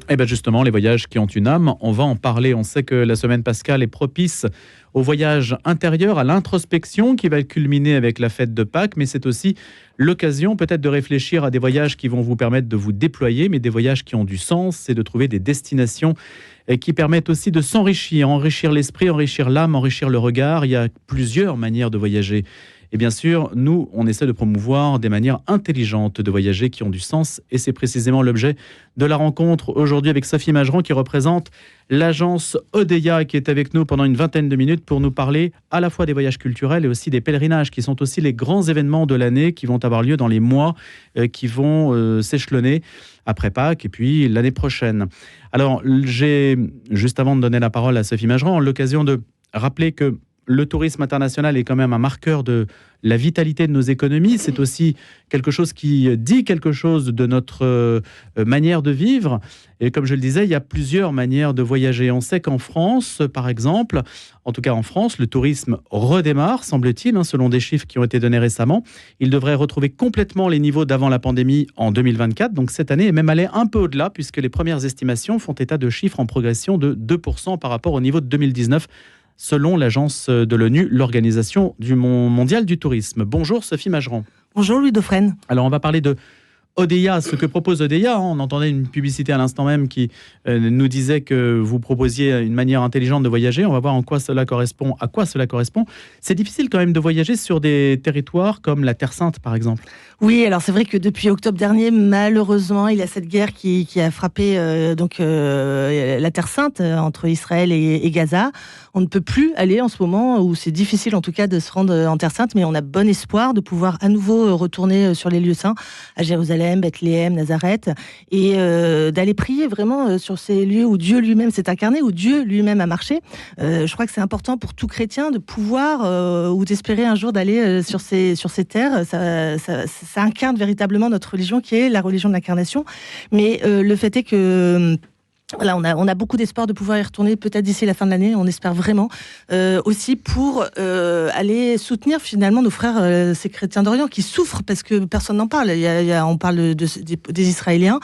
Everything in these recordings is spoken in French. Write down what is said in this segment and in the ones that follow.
Et bien justement, les voyages qui ont une âme, on va en parler. On sait que la semaine pascale est propice au voyage intérieur, à l'introspection qui va culminer avec la fête de Pâques, mais c'est aussi l'occasion peut-être de réfléchir à des voyages qui vont vous permettre de vous déployer, mais des voyages qui ont du sens, c'est de trouver des destinations qui permettent aussi de s'enrichir, enrichir l'esprit, enrichir l'âme, enrichir le regard. Il y a plusieurs manières de voyager. Et bien sûr, nous, on essaie de promouvoir des manières intelligentes de voyager qui ont du sens. Et c'est précisément l'objet de la rencontre aujourd'hui avec Sophie Mageron qui représente l'agence Odeia qui est avec nous pendant une vingtaine de minutes pour nous parler à la fois des voyages culturels et aussi des pèlerinages qui sont aussi les grands événements de l'année qui vont avoir lieu dans les mois qui vont s'échelonner après Pâques et puis l'année prochaine. Alors, j'ai, juste avant de donner la parole à Sophie Mageron, l'occasion de rappeler que le tourisme international est quand même un marqueur de la vitalité de nos économies. C'est aussi quelque chose qui dit quelque chose de notre manière de vivre. Et comme je le disais, il y a plusieurs manières de voyager. On sait qu'en France, par exemple, en tout cas en France, le tourisme redémarre, semble-t-il, selon des chiffres qui ont été donnés récemment. Il devrait retrouver complètement les niveaux d'avant la pandémie en 2024, donc cette année, et même aller un peu au-delà, puisque les premières estimations font état de chiffres en progression de 2% par rapport au niveau de 2019, selon l'agence de l'ONU, l'Organisation mondiale du tourisme. Bonjour Sophie Mageron. Bonjour Louis Dauphren. Alors on va parler de Odeia, ce que propose Odeia. On entendait une publicité à l'instant même qui nous disait que vous proposiez une manière intelligente de voyager. On va voir à quoi cela correspond. C'est difficile quand même de voyager sur des territoires comme la Terre Sainte, par exemple. Oui, alors c'est vrai que depuis octobre dernier, malheureusement, il y a cette guerre qui a frappé la Terre Sainte entre Israël et Gaza. On ne peut plus aller en ce moment, où c'est difficile en tout cas de se rendre en Terre Sainte, mais on a bon espoir de pouvoir à nouveau retourner sur les lieux saints, à Jérusalem, Bethléem, Nazareth, et d'aller prier vraiment sur ces lieux où Dieu lui-même s'est incarné, où Dieu lui-même a marché. Je crois que c'est important pour tout chrétien de pouvoir ou d'espérer un jour d'aller sur ces terres. Ça incarne véritablement notre religion qui est la religion de l'incarnation. Mais le fait est que voilà, on a beaucoup d'espoir de pouvoir y retourner peut-être d'ici la fin de l'année, on espère vraiment, aussi pour aller soutenir finalement nos frères, ces chrétiens d'Orient qui souffrent parce que personne n'en parle. On parle des Israéliens,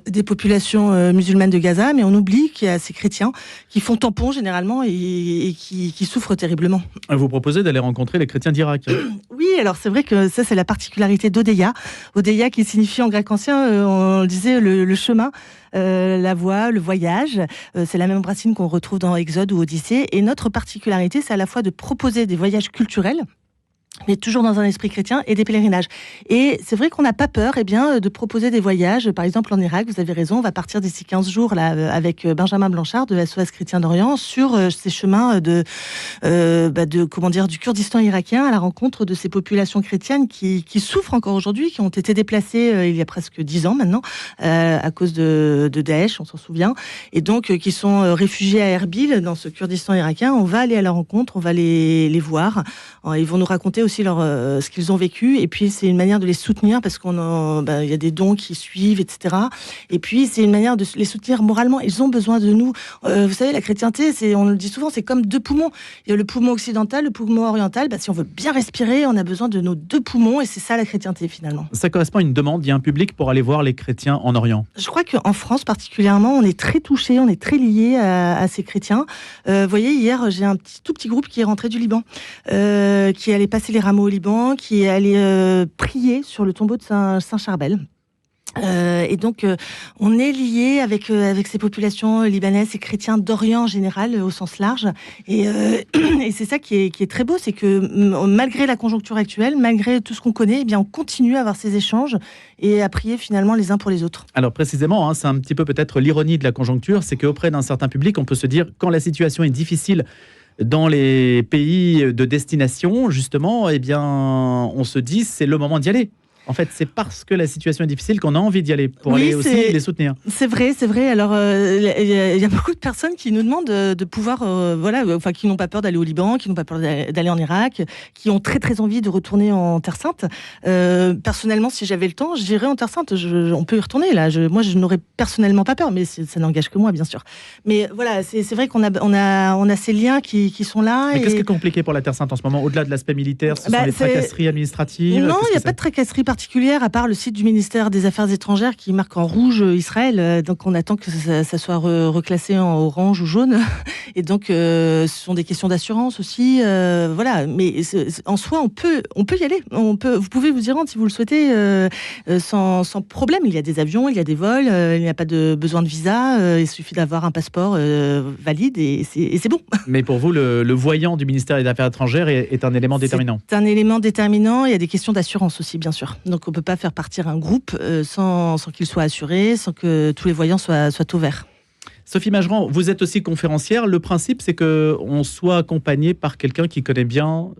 des populations musulmanes de Gaza, mais on oublie qu'il y a ces chrétiens qui font tampon généralement et qui souffrent terriblement. Vous proposez d'aller rencontrer les chrétiens d'Irak. Oui, alors c'est vrai que ça c'est la particularité d'Odeia. Odeia qui signifie en grec ancien, on disait le chemin. La voie, le voyage, c'est la même racine qu'on retrouve dans Exode ou Odyssée. Et notre particularité, c'est à la fois de proposer des voyages culturels, mais toujours dans un esprit chrétien, et des pèlerinages. Et c'est vrai qu'on n'a pas peur de proposer des voyages. Par exemple, en Irak, vous avez raison, on va partir d'ici 15 jours là, avec Benjamin Blanchard de SOS Chrétien d'Orient sur ces chemins du Kurdistan irakien à la rencontre de ces populations chrétiennes qui souffrent encore aujourd'hui, qui ont été déplacées il y a presque 10 ans maintenant à cause de Daesh, on s'en souvient, et donc qui sont réfugiés à Erbil dans ce Kurdistan irakien. On va aller à leur rencontre, on va les voir. Ils vont nous raconter aussi ce qu'ils ont vécu, et puis c'est une manière de les soutenir parce qu'il y a des dons qui suivent, etc. Et puis c'est une manière de les soutenir moralement. Ils ont besoin de nous. Vous savez, la chrétienté, on le dit souvent, c'est comme deux poumons. Il y a le poumon occidental, le poumon oriental. Si on veut bien respirer, on a besoin de nos deux poumons, et c'est ça la chrétienté finalement. Ça correspond à une demande. Il y a un public pour aller voir les chrétiens en Orient. Je crois qu'en France particulièrement, on est très touchés, on est très liés à ces chrétiens. Vous voyez, hier, j'ai un tout petit groupe qui est rentré du Liban, qui allait passer les rameaux au Liban, qui est allé prier sur le tombeau de Saint-Charbel. Et donc, on est lié avec ces populations libanaises et chrétiens d'Orient en général, au sens large. Et c'est ça qui est très beau, c'est que malgré la conjoncture actuelle, malgré tout ce qu'on connaît, on continue à avoir ces échanges et à prier finalement les uns pour les autres. Alors précisément, c'est un petit peu peut-être l'ironie de la conjoncture, c'est qu'auprès d'un certain public, on peut se dire, quand la situation est difficile dans les pays de destination, justement, on se dit, c'est le moment d'y aller. En fait, c'est parce que la situation est difficile qu'on a envie d'y aller, pour aller aussi les soutenir. C'est vrai. Alors, il y a beaucoup de personnes qui nous demandent de pouvoir, qui n'ont pas peur d'aller au Liban, qui n'ont pas peur d'aller en Irak, qui ont très très envie de retourner en Terre Sainte. Personnellement, si j'avais le temps, j'irais en Terre Sainte. On peut y retourner là. Moi, je n'aurais personnellement pas peur, mais ça n'engage que moi, bien sûr. Mais voilà, c'est vrai qu'on a ces liens qui sont là. Mais qu'est-ce qui est compliqué pour la Terre Sainte en ce moment, au-delà de l'aspect militaire? Ce sont les tracasseries administratives? Non, il n'y a pas de tracasseries particulières. particulière, à part le site du ministère des Affaires étrangères qui marque en rouge Israël. Donc on attend que ça soit reclassé en orange ou jaune. Et donc ce sont des questions d'assurance aussi. Voilà. Mais en soi, on peut y aller. Vous pouvez vous y rendre si vous le souhaitez sans problème. Il y a des avions, il y a des vols, il n'y a pas de besoin de visa. Il suffit d'avoir un passeport valide et c'est bon. Mais pour vous, le voyant du ministère des Affaires étrangères est un élément déterminant. C'est un élément déterminant. Il y a des questions d'assurance aussi, bien sûr. Donc on ne peut pas faire partir un groupe sans qu'il soit assuré, sans que tous les voyants soient au vert. Sophie Mageran, vous êtes aussi conférencière. Le principe, c'est qu'on soit accompagné par quelqu'un qui connaît bien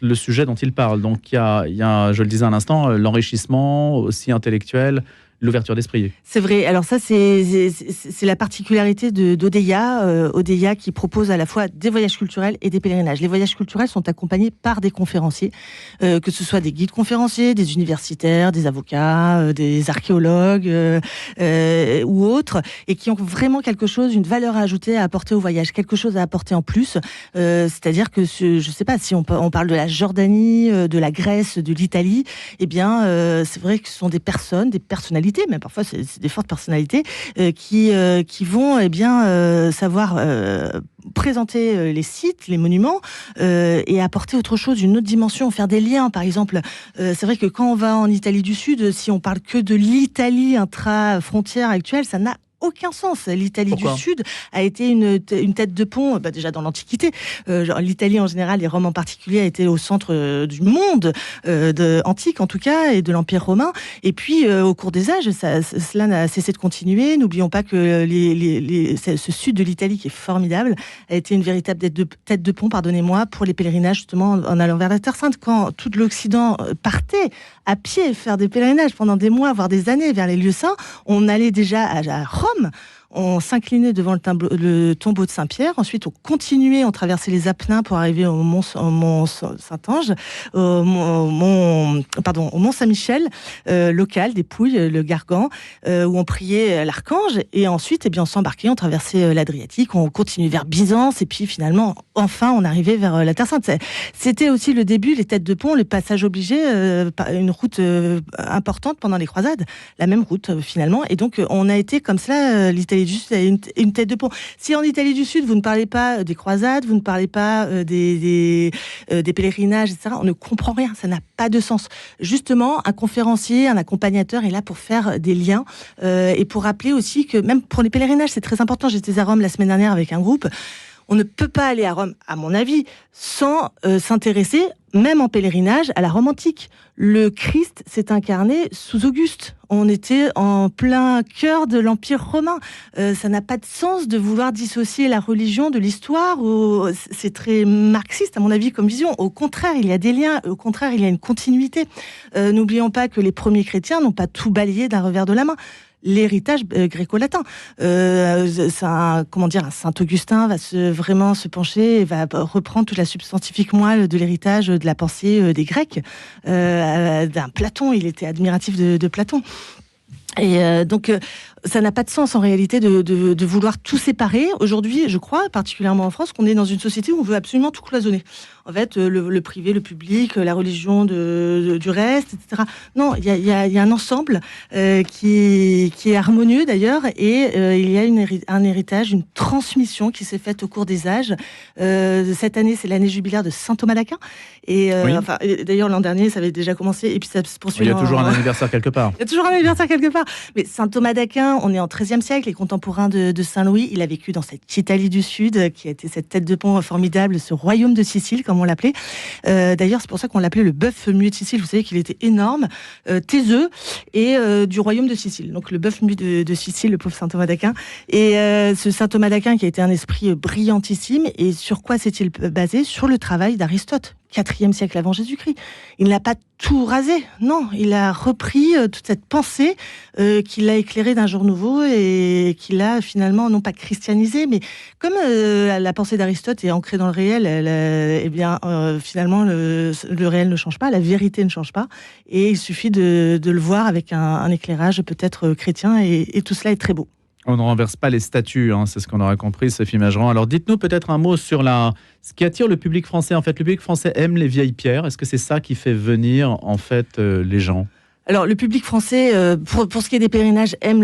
le sujet dont il parle. Donc il y a, je le disais à l'instant, l'enrichissement aussi intellectuel, l'ouverture d'esprit. C'est vrai. Alors ça, c'est la particularité d'Odeya. Odeya qui propose à la fois des voyages culturels et des pèlerinages. Les voyages culturels sont accompagnés par des conférenciers, que ce soit des guides conférenciers, des universitaires, des avocats, des archéologues ou autres, et qui ont vraiment quelque chose, une valeur à ajouter, à apporter au voyage, quelque chose à apporter en plus. C'est-à-dire que, je ne sais pas, si on parle de la Jordanie, de la Grèce, de l'Italie, eh bien, c'est vrai que ce sont des personnes, des personnalités, mais parfois c'est des fortes personnalités qui vont savoir présenter les sites, les monuments et apporter autre chose, une autre dimension, faire des liens. Par exemple, c'est vrai que quand on va en Italie du Sud, si on parle que de l'Italie intra-frontière actuelle, ça n'a aucun sens. L'Italie du Sud a été une tête de pont, déjà dans l'Antiquité. L'Italie en général, et Rome en particulier, a été au centre du monde antique en tout cas, et de l'Empire romain. Et puis au cours des âges, cela n'a cessé de continuer. N'oublions pas que ce sud de l'Italie, qui est formidable, a été une véritable tête de pont, pardonnez-moi, pour les pèlerinages justement en allant vers la Terre Sainte. Quand tout l'Occident partait à pied faire des pèlerinages pendant des mois, voire des années vers les lieux saints, on allait déjà à Rome. On s'inclinait devant le tombeau de Saint-Pierre. Ensuite, on continuait, on traversait les Apennins pour arriver au mont Saint-Ange, au mont Saint-Michel, local, des Pouilles, le Gargan, où on priait l'archange. Et ensuite, on s'embarquait, on traversait l'Adriatique, on continuait vers Byzance, et puis finalement, enfin, on arrivait vers la Terre Sainte. C'était aussi le début, les têtes de pont, le passage obligé, une route importante pendant les croisades, la même route finalement. Et donc, on a été comme cela, l'Italie du Sud a une tête de pont. Si en Italie du Sud, vous ne parlez pas des croisades, vous ne parlez pas des pèlerinages, etc., on ne comprend rien, ça n'a pas de sens. Justement, un conférencier, un accompagnateur est là pour faire des liens et pour rappeler aussi que même pour les pèlerinages, c'est très important. J'étais à Rome la semaine dernière avec un groupe. On ne peut pas aller à Rome, à mon avis, sans s'intéresser, même en pèlerinage, à la Rome antique. Le Christ s'est incarné sous Auguste. On était en plein cœur de l'Empire romain. Ça n'a pas de sens de vouloir dissocier la religion de l'histoire. C'est très marxiste, à mon avis, comme vision. Au contraire, il y a des liens. Au contraire, il y a une continuité. N'oublions pas que les premiers chrétiens n'ont pas tout balayé d'un revers de la main. L'héritage gréco-latin. Un Saint-Augustin va vraiment se pencher et va reprendre toute la substantifique moelle de l'héritage de la pensée des Grecs. D'un Platon, il était admiratif de Platon. Et donc, ça n'a pas de sens en réalité de vouloir tout séparer. Aujourd'hui, je crois, particulièrement en France, qu'on est dans une société où on veut absolument tout cloisonner. En fait, le privé, le public, la religion du reste, etc. Non, il y a un ensemble qui est harmonieux d'ailleurs, et il y a un héritage, une transmission qui s'est faite au cours des âges. Cette année, c'est l'année jubilaire de saint Thomas d'Aquin. Et d'ailleurs, l'an dernier, ça avait déjà commencé, et puis ça se poursuit. Il y a toujours un anniversaire quelque part. Il y a toujours un anniversaire quelque part. Mais saint Thomas d'Aquin, on est en XIIIe siècle, les contemporains de Saint-Louis. Il a vécu dans cette Italie du Sud, qui a été cette tête de pont formidable, ce royaume de Sicile, comme on l'appelait. D'ailleurs, c'est pour ça qu'on l'appelait le bœuf muet de Sicile. Vous savez qu'il était énorme, taiseux, et du royaume de Sicile. Donc le bœuf muet de Sicile, le pauvre saint Thomas d'Aquin. Et ce saint Thomas d'Aquin qui a été un esprit brillantissime. Et sur quoi s'est-il basé? Sur le travail d'Aristote. 4e siècle avant Jésus-Christ. Il n'a pas tout rasé, non. Il a repris toute cette pensée qu'il a éclairée d'un jour nouveau et qu'il a finalement, non pas christianisé, mais comme la pensée d'Aristote est ancrée dans le réel, finalement, le réel ne change pas, la vérité ne change pas, et il suffit de le voir avec un éclairage peut-être chrétien, et tout cela est très beau. On ne renverse pas les statues, c'est ce qu'on aura compris, Sophie Mageran. Alors dites-nous peut-être un mot sur ce qui attire le public français. En fait, le public français aime les vieilles pierres. Est-ce que c'est ça qui fait venir en fait les gens ? Alors, le public français, pour ce qui est des pèlerinages, aime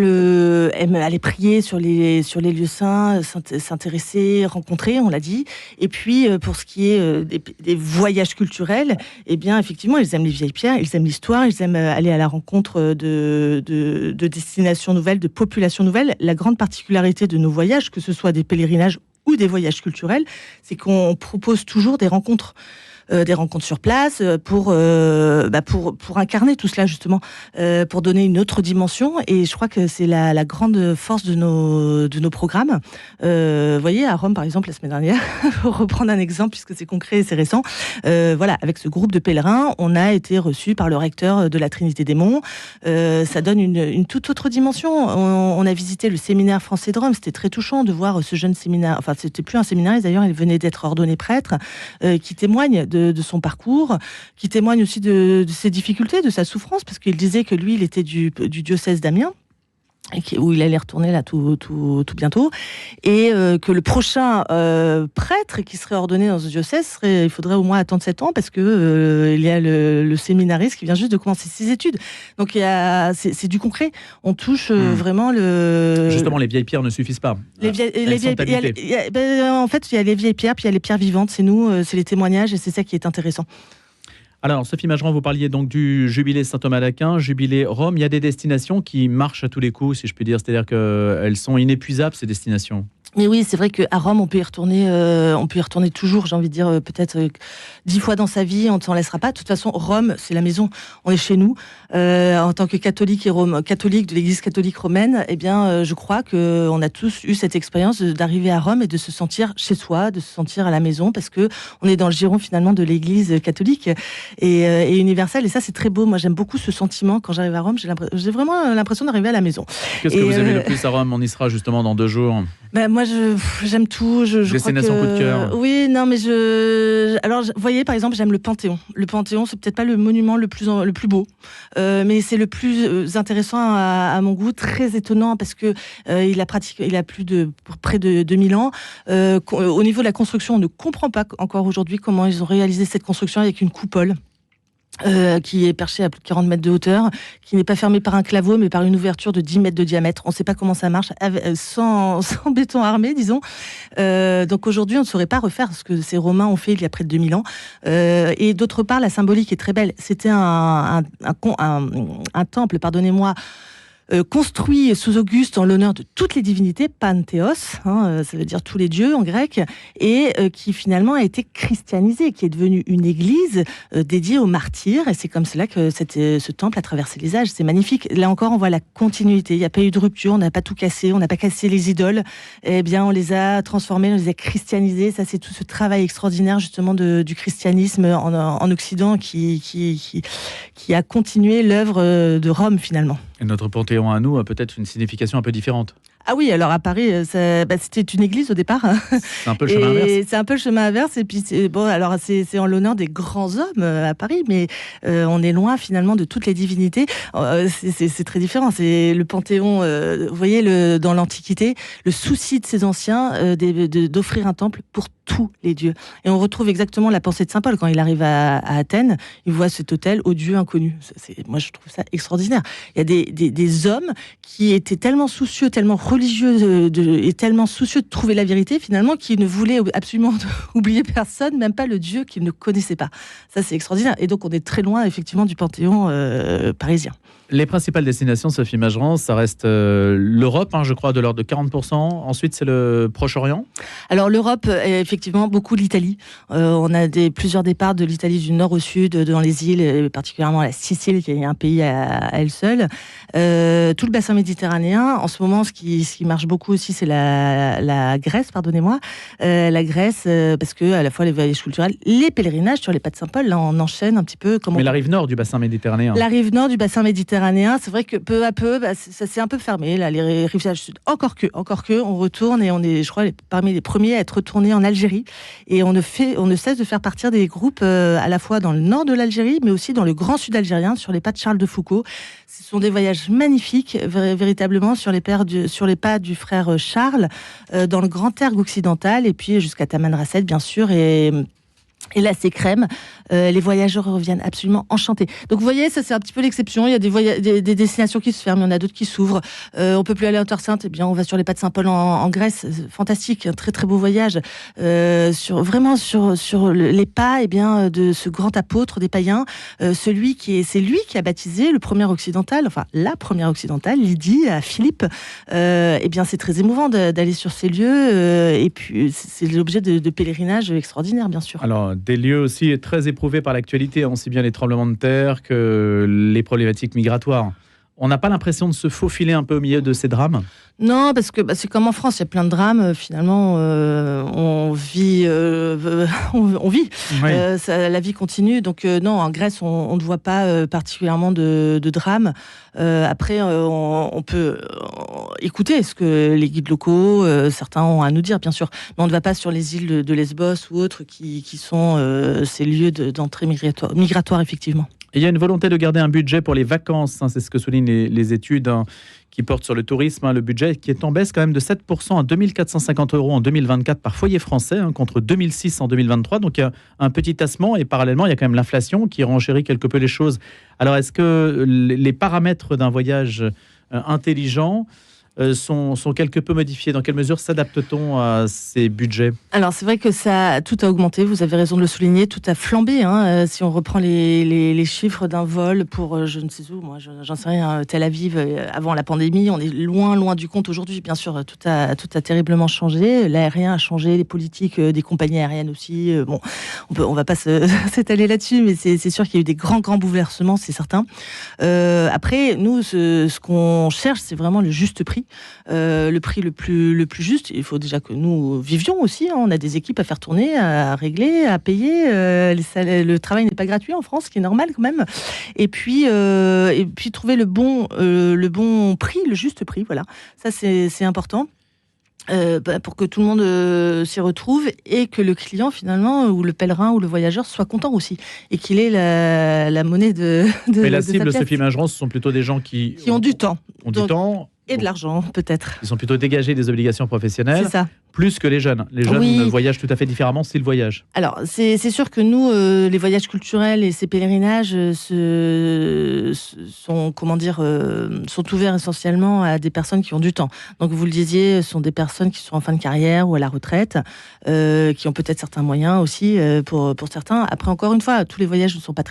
aller prier sur les lieux saints, s'intéresser, rencontrer, on l'a dit. Et puis, pour ce qui est des voyages culturels, eh bien, effectivement, ils aiment les vieilles pierres, ils aiment l'histoire, ils aiment aller à la rencontre de destinations nouvelles, de populations nouvelles. La grande particularité de nos voyages, que ce soit des pèlerinages ou des voyages culturels, c'est qu'on propose toujours des rencontres sur place pour incarner tout cela justement, pour donner une autre dimension. Et je crois que c'est la grande force de nos programmes. Vous voyez, à Rome par exemple la semaine dernière, pour reprendre un exemple puisque c'est concret et c'est récent, avec ce groupe de pèlerins, on a été reçus par le recteur de la Trinité des Monts. Ça donne une toute autre dimension. On a visité le séminaire français de Rome. C'était très touchant de voir ce jeune séminaire. Enfin, c'était plus un séminaire. D'ailleurs, il venait d'être ordonné prêtre, qui témoigne de son parcours, qui témoigne aussi de ses difficultés, de sa souffrance, parce qu'il disait que lui, il était du diocèse d'Amiens, où il allait retourner là tout bientôt, et que le prochain prêtre qui serait ordonné dans ce diocèse, il faudrait au moins attendre 7 ans, parce que il y a le séminariste qui vient juste de commencer ses études. Donc c'est du concret. On touche vraiment le... Justement, les vieilles pierres ne suffisent pas. En fait, il y a les vieilles pierres, puis il y a les pierres vivantes. C'est nous, c'est les témoignages, et c'est ça qui est intéressant. Alors, Sophie Mageran, vous parliez donc du Jubilé Saint-Thomas d'Aquin, Jubilé Rome. Il y a des destinations qui marchent à tous les coups, si je puis dire. C'est-à-dire qu'elles sont inépuisables, ces destinations. Mais oui, c'est vrai qu'à Rome, on peut y retourner toujours, j'ai envie de dire, peut-être 10 fois dans sa vie, on ne s'en laissera pas. De toute façon, Rome, c'est la maison, on est chez nous. En tant que catholique de l'Église catholique romaine, eh bien, je crois qu'on a tous eu cette expérience d'arriver à Rome et de se sentir chez soi, de se sentir à la maison, parce que on est dans le giron finalement de l'Église catholique et universelle. Et ça, c'est très beau. Moi, j'aime beaucoup ce sentiment quand j'arrive à Rome. J'ai vraiment l'impression d'arriver à la maison. Qu'est-ce que vous aimez le plus à Rome? On y sera justement dans 2 jours. Moi, j'aime tout. Destination coup de cœur. Oui, non, mais alors, vous voyez, par exemple, j'aime le Panthéon. Le Panthéon, c'est peut-être pas le monument le plus beau, mais c'est le plus intéressant à mon goût, très étonnant parce que il a plus de près de 2000 ans. Au niveau de la construction, on ne comprend pas encore aujourd'hui comment ils ont réalisé cette construction avec une coupole. Qui est perché à plus de 40 mètres de hauteur, qui n'est pas fermé par un claveau, mais par une ouverture de 10 mètres de diamètre. On ne sait pas comment ça marche, sans béton armé, disons. Donc aujourd'hui, on ne saurait pas refaire ce que ces Romains ont fait il y a près de 2000 ans. Et d'autre part, la symbolique est très belle. C'était un temple, pardonnez-moi, construit sous Auguste en l'honneur de toutes les divinités, Panthéos, ça veut dire tous les dieux en grec, et qui finalement a été christianisé, qui est devenu une église dédiée aux martyrs, et c'est comme cela que ce temple a traversé les âges. C'est magnifique. Là encore, on voit la continuité. Il n'y a pas eu de rupture, on n'a pas tout cassé, on n'a pas cassé les idoles. Eh bien, on les a transformés, on les a christianisés. Ça, c'est tout ce travail extraordinaire justement du christianisme en Occident qui a continué l'œuvre de Rome finalement. Et notre Panthéon à nous a peut-être une signification un peu différente. Ah oui, alors à Paris, c'était une église au départ. C'est un peu le chemin inverse. C'est un peu le chemin inverse. Et puis, c'est en l'honneur des grands hommes à Paris, mais on est loin finalement de toutes les divinités. C'est très différent. C'est le Panthéon, vous voyez, dans l'Antiquité, le souci de ces anciens d'offrir un temple pour tous les dieux. Et on retrouve exactement la pensée de Saint Paul quand il arrive à Athènes. Il voit cet autel aux dieux inconnus. Moi, je trouve ça extraordinaire. Il y a des hommes qui étaient tellement soucieux, tellement religieux et tellement soucieux de trouver la vérité, finalement, qu'ils ne voulaient absolument oublier personne, même pas le Dieu qu'ils ne connaissaient pas. Ça, c'est extraordinaire. Et donc, on est très loin, effectivement, du Panthéon parisien. Les principales destinations, Sophie Mageran, ça reste l'Europe, je crois, de l'ordre de 40%. Ensuite, c'est le Proche-Orient. Alors, l'Europe, effectivement, beaucoup l'Italie. On a plusieurs départs de l'Italie du nord au sud, dans les îles, et particulièrement la Sicile, qui est un pays à elle seule. Tout le bassin méditerranéen. En ce moment, ce qui marche beaucoup aussi, c'est la Grèce, pardonnez-moi. La Grèce, parce que à la fois les voyages culturels, les pèlerinages sur les pas de Saint-Paul, là, on enchaîne un petit peu. Mais la rive nord du bassin méditerranéen. La rive nord du bassin méditerranéen, c'est vrai que peu à peu, ça s'est un peu fermé. Là, les rivages sud, encore que, on retourne et on est, je crois, parmi les premiers à être retournés en Algérie. Et on ne cesse de faire partir des groupes à la fois dans le nord de l'Algérie, mais aussi dans le grand sud algérien, sur les pas de Charles de Foucauld. Ce sont des voyages magnifiques, véritablement, sur les pas du frère Charles, dans le Grand Ergue occidental, et puis jusqu'à Tamanrasset, bien sûr, Et là, c'est crème. Les voyageurs reviennent absolument enchantés. Donc, vous voyez, ça, c'est un petit peu l'exception. Il y a des destinations qui se ferment, il y en a d'autres qui s'ouvrent. On peut plus aller en Terre Sainte. Eh bien, on va sur les pas de Saint-Paul en Grèce. Fantastique, un très, très beau voyage. Sur les pas, eh bien, de ce grand apôtre des païens. C'est lui qui a baptisé le premier occidental, enfin, la première occidentale, Lydie, à Philippe. Eh bien, c'est très émouvant d'aller sur ces lieux. Et puis, c'est l'objet de pèlerinage extraordinaire, bien sûr. Alors, des lieux aussi très éprouvés par l'actualité, aussi bien les tremblements de terre que les problématiques migratoires. On n'a pas l'impression de se faufiler un peu au milieu de ces drames ? Non, parce que c'est comme en France, il y a plein de drames. Finalement, on vit. Oui. La vie continue. Donc non, en Grèce, on ne voit pas particulièrement de drames. Après, on peut écouter ce que les guides locaux, certains ont à nous dire, bien sûr. Mais on ne va pas sur les îles de Lesbos ou autres qui sont ces lieux d'entrée migratoire, effectivement. Et il y a une volonté de garder un budget pour les vacances, c'est ce que soulignent les études qui portent sur le tourisme. Le budget qui est en baisse quand même de 7% à 2 450 € en 2024 par foyer français, contre 2006 en 2023. Donc il y a un petit tassement et parallèlement, il y a quand même l'inflation qui renchérit quelque peu les choses. Alors est-ce que les paramètres d'un voyage intelligent sont quelque peu modifiés? Dans quelle mesure s'adapte-t-on à ces budgets? Alors c'est vrai que tout a augmenté, vous avez raison de le souligner, tout a flambé. Si on reprend les chiffres d'un vol pour je ne sais où, moi j'en sais rien, Tel Aviv avant la pandémie, on est loin du compte aujourd'hui. Bien sûr, tout a terriblement changé. L'aérien a changé, les politiques des compagnies aériennes aussi. On va pas s'étaler là-dessus, mais c'est sûr qu'il y a eu des grands bouleversements, c'est certain. Après, nous, ce qu'on cherche, c'est vraiment le juste prix. Le prix le plus juste. Il faut déjà que nous vivions aussi. On a des équipes à faire tourner, à régler, à payer. Le travail n'est pas gratuit en France, ce qui est normal quand même. Et puis trouver le bon prix, le juste prix. Voilà, ça c'est important. Pour que tout le monde s'y retrouve et que le client finalement ou le pèlerin ou le voyageur soit content aussi et qu'il ait la monnaie de Mais la de cible, sa pièce. Sophie Mageron, ce sont plutôt des gens qui ont du temps. Du temps. Et de l'argent, peut-être. Ils sont plutôt dégagés des obligations professionnelles. C'est ça. Plus que les jeunes. Les jeunes voyagent tout à fait différemment s'ils voyagent. Alors, c'est sûr que nous, les voyages culturels et ces pèlerinages sont ouverts essentiellement à des personnes qui ont du temps. Donc, vous le disiez, ce sont des personnes qui sont en fin de carrière ou à la retraite, qui ont peut-être certains moyens aussi pour certains. Après, encore une fois, tous les voyages ne sont pas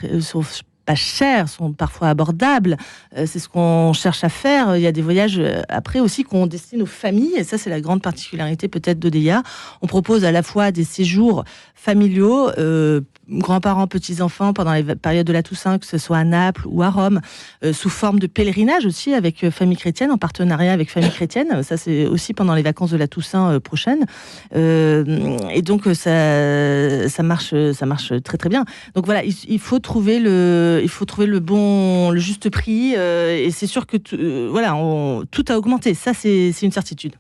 chers, sont parfois abordables. C'est ce qu'on cherche à faire. Il y a des voyages après aussi qu'on destine aux familles, et ça c'est la grande particularité peut-être d'Odeia. On propose à la fois des séjours familiaux, grands-parents, petits-enfants pendant les périodes de la Toussaint, que ce soit à Naples ou à Rome, sous forme de pèlerinage aussi avec Famille Chrétienne, en partenariat avec Famille Chrétienne. Ça c'est aussi pendant les vacances de la Toussaint prochaine. Et donc ça marche très très bien. Donc voilà, il faut trouver le juste prix, et c'est sûr que tout a augmenté. Ça, c'est une certitude.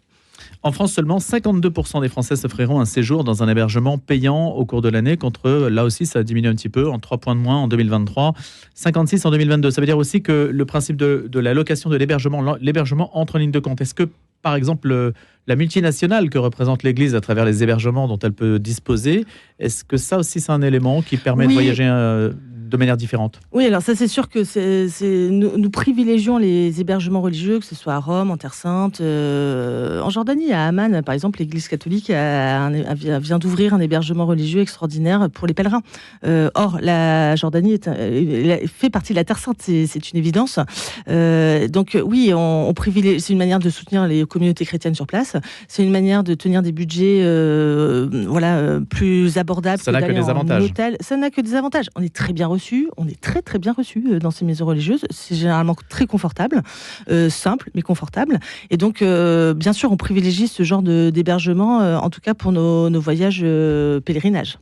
En France, seulement 52% des Français s'offriront un séjour dans un hébergement payant au cours de l'année, contre, là aussi, ça diminue un petit peu, en 3 points de moins en 2023, 56 en 2022. Ça veut dire aussi que le principe de la location de l'hébergement entre en ligne de compte. Est-ce que, par exemple, la multinationale que représente l'Église à travers les hébergements dont elle peut disposer, est-ce que ça aussi, c'est un élément qui permet de voyager de manière différente? Oui, alors ça c'est sûr que nous privilégions les hébergements religieux, que ce soit à Rome, en Terre Sainte, en Jordanie, à Amman par exemple, l'Église catholique vient d'ouvrir un hébergement religieux extraordinaire pour les pèlerins. Or, la Jordanie fait partie de la Terre Sainte, c'est une évidence. Donc oui, on privilégie, c'est une manière de soutenir les communautés chrétiennes sur place, c'est une manière de tenir des budgets plus abordables. Ça n'a que des avantages. Ça n'a que des avantages. On est très bien reçus. On est très très bien reçus dans ces maisons religieuses. C'est généralement très confortable, simple mais confortable. Et donc, bien sûr, on privilégie ce genre d'hébergement, en tout cas pour nos voyages pèlerinages.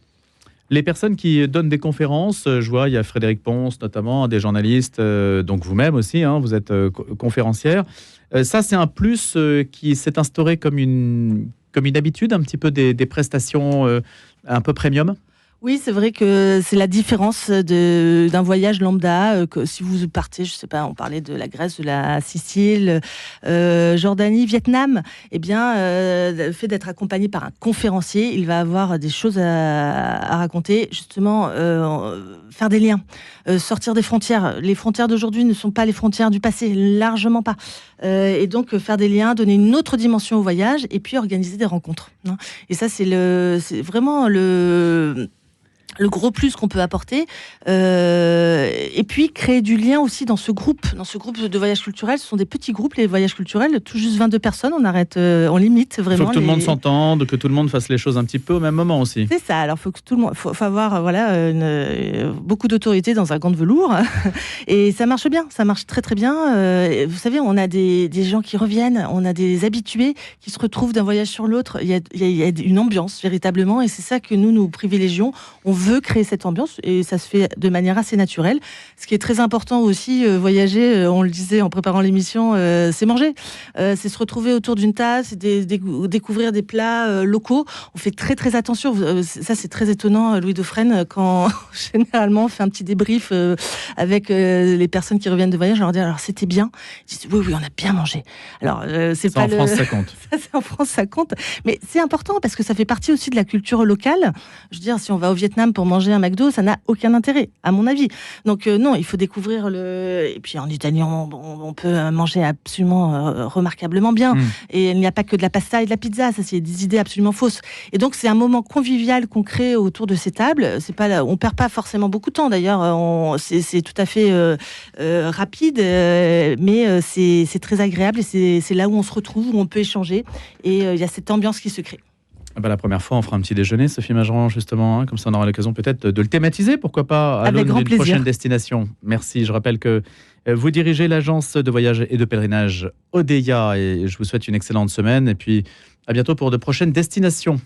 Les personnes qui donnent des conférences, je vois, il y a Frédéric Ponce notamment, des journalistes, donc vous-même aussi, vous êtes conférencière. Ça, c'est un plus qui s'est instauré comme une habitude, un petit peu des prestations un peu premium. Oui, c'est vrai que c'est la différence d'un voyage lambda. Que si vous partez, je sais pas, on parlait de la Grèce, de la Sicile, Jordanie, Vietnam, eh bien, le fait d'être accompagné par un conférencier, il va avoir des choses à raconter, justement, faire des liens, sortir des frontières. Les frontières d'aujourd'hui ne sont pas les frontières du passé, largement pas. Et donc, faire des liens, donner une autre dimension au voyage, et puis organiser des rencontres. Hein. Et ça, c'est vraiment le gros plus qu'on peut apporter, et puis créer du lien aussi dans ce groupe de voyages culturels. Ce sont des petits groupes, les voyages culturels, tout juste 22 personnes, on limite vraiment. Il faut que tout le monde s'entende, que tout le monde fasse les choses un petit peu au même moment aussi. C'est ça, alors faut que tout le monde, faut avoir beaucoup d'autorité dans un gant de velours, et ça marche bien, ça marche très très bien. Vous savez, on a des gens qui reviennent, on a des habitués qui se retrouvent d'un voyage sur l'autre, il y a une ambiance véritablement, et c'est ça que nous privilégions. On veut créer cette ambiance et ça se fait de manière assez naturelle. Ce qui est très important aussi, voyager, on le disait en préparant l'émission, c'est manger. C'est se retrouver autour d'une table, c'est découvrir des plats locaux. On fait très très attention. Ça, c'est très étonnant, Louis Dauphren, quand généralement on fait un petit débrief avec les personnes qui reviennent de voyage. On leur dit alors c'était bien. Ils disent oui, on a bien mangé. Alors c'est pas en France, ça compte. Ça, c'est en France, ça compte. Mais c'est important parce que ça fait partie aussi de la culture locale. Je veux dire, si on va au Vietnam pour manger un McDo, ça n'a aucun intérêt, à mon avis. Donc non, il faut découvrir Et puis en Italie, on peut manger absolument remarquablement bien. Et il n'y a pas que de la pasta et de la pizza, ça c'est des idées absolument fausses. Et donc c'est un moment convivial qu'on crée autour de ces tables. On perd pas forcément beaucoup de temps d'ailleurs. C'est tout à fait rapide, mais c'est très agréable et c'est là où on se retrouve, où on peut échanger. Et il y a cette ambiance qui se crée. La première fois, on fera un petit déjeuner, Sophie Mageron, justement, comme ça on aura l'occasion peut-être de le thématiser, pourquoi pas, à l'aune d'une prochaine destination. Merci, je rappelle que vous dirigez l'agence de voyage et de pèlerinage Odeia et je vous souhaite une excellente semaine et puis à bientôt pour de prochaines destinations.